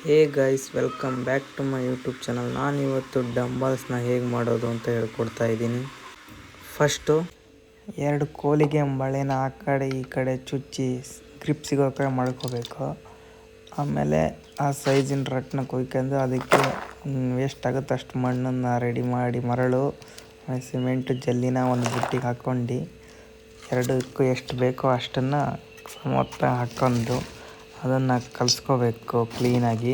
Hey guys, welcome back to my YouTube channel. ನಾನಿವತ್ತು ಡಂಬಲ್ಸ್ನ ಹೇಗೆ ಮಾಡೋದು ಅಂತ ಹೇಳ್ಕೊಡ್ತಾ ಇದ್ದೀನಿ. ಫಸ್ಟು 2 ಕೋಲಿಗೆ ಬಳೆನ ಆ ಕಡೆ ಈ ಕಡೆ ಚುಚ್ಚಿ ಗ್ರಿಪ್ ಸಿಗೋ ಕಡೆ ಮಾಡ್ಕೋಬೇಕು. ಆಮೇಲೆ ಆ ಸೈಜಿನ ರಟ್ನ ಕುಯ್ಕೊಂಡು ಅದಕ್ಕೆ ಎಷ್ಟಾಗುತ್ತೆ ಅಷ್ಟು ಮಣ್ಣನ್ನು ರೆಡಿ ಮಾಡಿ, ಮರಳು ಸಿಮೆಂಟು ಜಲ್ಲಿನ ಒಂದು ಬುಟ್ಟಿಗೆ ಹಾಕ್ಕೊಂಡು ಎರಡಕ್ಕೂ ಎಷ್ಟು ಬೇಕೋ ಅಷ್ಟನ್ನು ಮೊತ್ತ ಹಾಕ್ಕೊಂಡು ಅದನ್ನು ಕಲಿಸ್ಕೋಬೇಕು ಕ್ಲೀನಾಗಿ.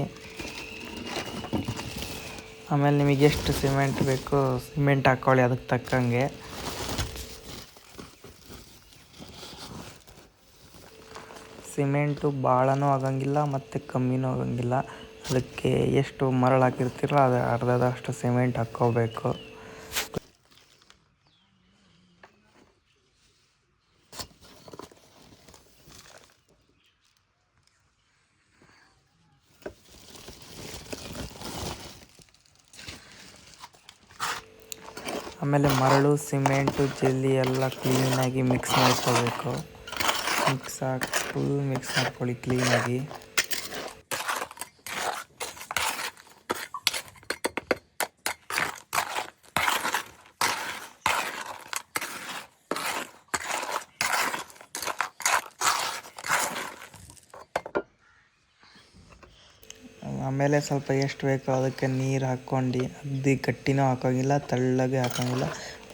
ಆಮೇಲೆ ನಿಮಗೆ ಎಷ್ಟು ಸಿಮೆಂಟ್ ಬೇಕೋ ಸಿಮೆಂಟ್ ಹಾಕ್ಕೊಳ್ಳಿ ಅದಕ್ಕೆ ತಕ್ಕಂಗೆ. ಸಿಮೆಂಟು ಭಾಳನೂ ಆಗಂಗಿಲ್ಲ ಮತ್ತು ಕಮ್ಮಿನೂ ಆಗಂಗಿಲ್ಲ. ಅದಕ್ಕೆ ಎಷ್ಟು ಮರಳು ಹಾಕಿರ್ತೀರೋ ಅದು ಅರ್ಧದಷ್ಟು ಸಿಮೆಂಟ್ ಹಾಕ್ಕೋಬೇಕು. ಆಮೇಲೆ ಮರಳು ಸಿಮೆಂಟು ಜಲ್ಲಿ ಎಲ್ಲ ಕ್ಲೀನಾಗಿ ಮಿಕ್ಸ್ ಮಾಡ್ಕೋಬೇಕು. ಫುಲ್ ಮಿಕ್ಸ್ ಮಾಡ್ಕೊಳ್ಳಿ ಕ್ಲೀನಾಗಿ. ಆಮೇಲೆ ಸ್ವಲ್ಪ ಎಷ್ಟು ಬೇಕೋ ಅದಕ್ಕೆ ನೀರು ಹಾಕ್ಕೊಂಡು, ಅಗ್ದಿ ಗಟ್ಟಿನೂ ಹಾಕೋಂಗಿಲ್ಲ, ತೆಳ್ಳಗೆ ಹಾಕೋಂಗಿಲ್ಲ,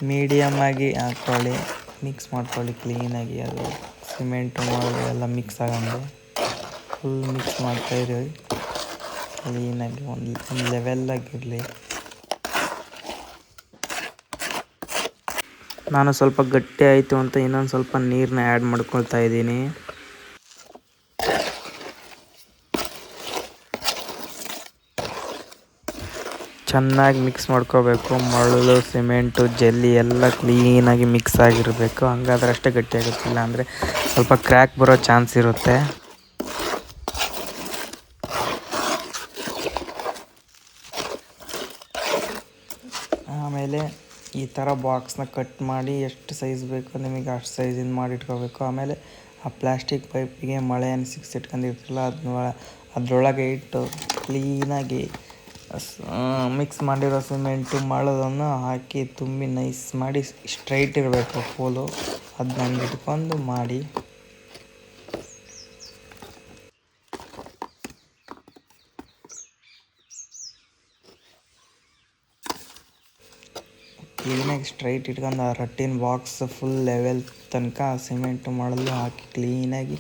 ಮೀಡಿಯಮಾಗಿ ಹಾಕ್ಕೊಳ್ಳಿ. ಮಿಕ್ಸ್ ಮಾಡ್ಕೊಳ್ಳಿ ಕ್ಲೀನಾಗಿ. ಅದು ಸಿಮೆಂಟು ಮರಳು ಎಲ್ಲ ಮಿಕ್ಸ್ ಆಗಂಗೆ ಫುಲ್ ಮಿಕ್ಸ್ ಮಾಡ್ತಾಯಿರಿ ಕ್ಲೀನಾಗಿ, ಒಂದು ಲೆವೆಲ್ಲಾಗಿರಲಿ. ನಾನು ಸ್ವಲ್ಪ ಗಟ್ಟಿ ಆಯಿತು ಅಂತ ಇನ್ನೊಂದು ಸ್ವಲ್ಪ ನೀರನ್ನ ಆ್ಯಡ್ ಮಾಡ್ಕೊಳ್ತಾ ಇದ್ದೀನಿ. ಚೆನ್ನಾಗಿ ಮಿಕ್ಸ್ ಮಾಡ್ಕೋಬೇಕು. ಮರಳು ಸಿಮೆಂಟು ಜಲ್ಲಿ ಎಲ್ಲ ಕ್ಲೀನಾಗಿ ಮಿಕ್ಸ್ ಆಗಿರಬೇಕು. ಹಂಗಾದ್ರೆ ಅಷ್ಟೇ ಗಟ್ಟಿಯಾಗುತ್ತಿಲ್ಲ ಅಂದರೆ ಸ್ವಲ್ಪ ಕ್ರ್ಯಾಕ್ ಬರೋ ಚಾನ್ಸ್ ಇರುತ್ತೆ. ಆಮೇಲೆ ಈ ಥರ ಬಾಕ್ಸ್ನ ಕಟ್ ಮಾಡಿ ಎಷ್ಟು ಸೈಜ್ ಬೇಕೋ ನಿಮಗೆ ಅಷ್ಟು ಸೈಜಿಂದ ಮಾಡಿ ಇಟ್ಕೋಬೇಕು. ಆಮೇಲೆ ಆ ಪ್ಲ್ಯಾಸ್ಟಿಕ್ ಪೈಪಿಗೆ ಮಳೆಯನ್ನು ಸಿಕ್ಸಿಟ್ಕೊಂಡಿರ್ತಿಲ್ಲ ಅದರೊಳಗೆ ಇಟ್ಟು ಕ್ಲೀನಾಗಿ ಮಿಕ್ಸ್ ಮಾಡಿರೋ ಸಿಮೆಂಟು ಮರಳನ್ನು ಹಾಕಿ ತುಂಬಿ ನೈಸ್ ಮಾಡಿ ಸ್ಟ್ರೈಟ್ ಇರಬೇಕು ಪೋಲು. ಅದನ್ನ ಹಂಗೆ ಇಟ್ಕೊಂಡು ಮಾಡಿ. ಕ್ಲೀನಾಗಿ ಸ್ಟ್ರೈಟ್ ಇಟ್ಕೊಂಡು ಆ ರಟ್ಟಿನ ಬಾಕ್ಸ್ ಫುಲ್ ಲೆವೆಲ್ ತನಕ ಸಿಮೆಂಟು ಮರಳು ಹಾಕಿ ಕ್ಲೀನಾಗಿ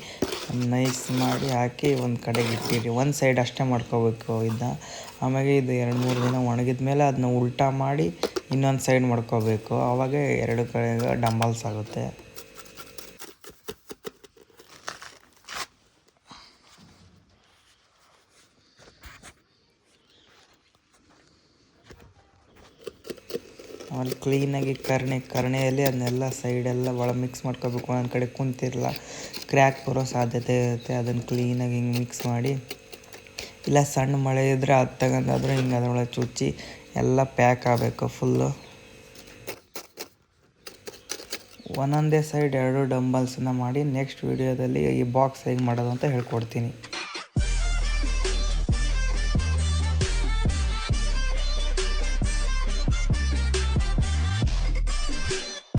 ನೈಸ್ ಮಾಡಿ ಹಾಕಿ ಒಂದು ಕಡೆಗೆ ಇಟ್ಟಿರಿ. ಒಂದು ಸೈಡ್ ಅಷ್ಟೇ ಮಾಡ್ಕೋಬೇಕು ಇದನ್ನ. ಆಮೇಲೆ ಇದು 2-3 ದಿನ ಒಣಗಿದ ಮೇಲೆ ಅದನ್ನ ಉಲ್ಟಾ ಮಾಡಿ ಇನ್ನೊಂದು ಸೈಡ್ ಮಾಡ್ಕೋಬೇಕು. ಆವಾಗ 2 ಕಡೆ ಡಂಬಲ್ಸ್ ಆಗುತ್ತೆ. ಆಮೇಲೆ ಕ್ಲೀನಾಗಿ ಕರ್ಣೆಯಲ್ಲಿ ಅದನ್ನೆಲ್ಲ ಸೈಡೆಲ್ಲ ಒಳಗೆ ಮಿಕ್ಸ್ ಮಾಡ್ಕೋಬೇಕು. ಒಂದು ಕಡೆ ಕುಂತಿರಲ್ಲ, ಕ್ರ್ಯಾಕ್ ಬರೋ ಸಾಧ್ಯತೆ ಇರುತ್ತೆ. ಅದನ್ನು ಕ್ಲೀನಾಗಿ ಹಿಂಗೆ ಮಿಕ್ಸ್ ಮಾಡಿ, ಇಲ್ಲ ಸಣ್ಣ ಮಳೆ ಇದ್ದರೆ ಅದು ತಗೊಂಡಾದರೂ ಹಿಂಗೆ ಅದರೊಳಗೆ ಚುಚ್ಚಿ ಎಲ್ಲ ಪ್ಯಾಕ್ ಆಗಬೇಕು ಫುಲ್ಲು. ಒಂದೊಂದೇ ಸೈಡ್ 2 ಡಂಬಲ್ಸನ್ನ ಮಾಡಿ ನೆಕ್ಸ್ಟ್ ವೀಡಿಯೋದಲ್ಲಿ ಈ ಬಾಕ್ಸ್ ಹೇಗೆ ಮಾಡೋದು ಅಂತ ಹೇಳ್ಕೊಡ್ತೀನಿ.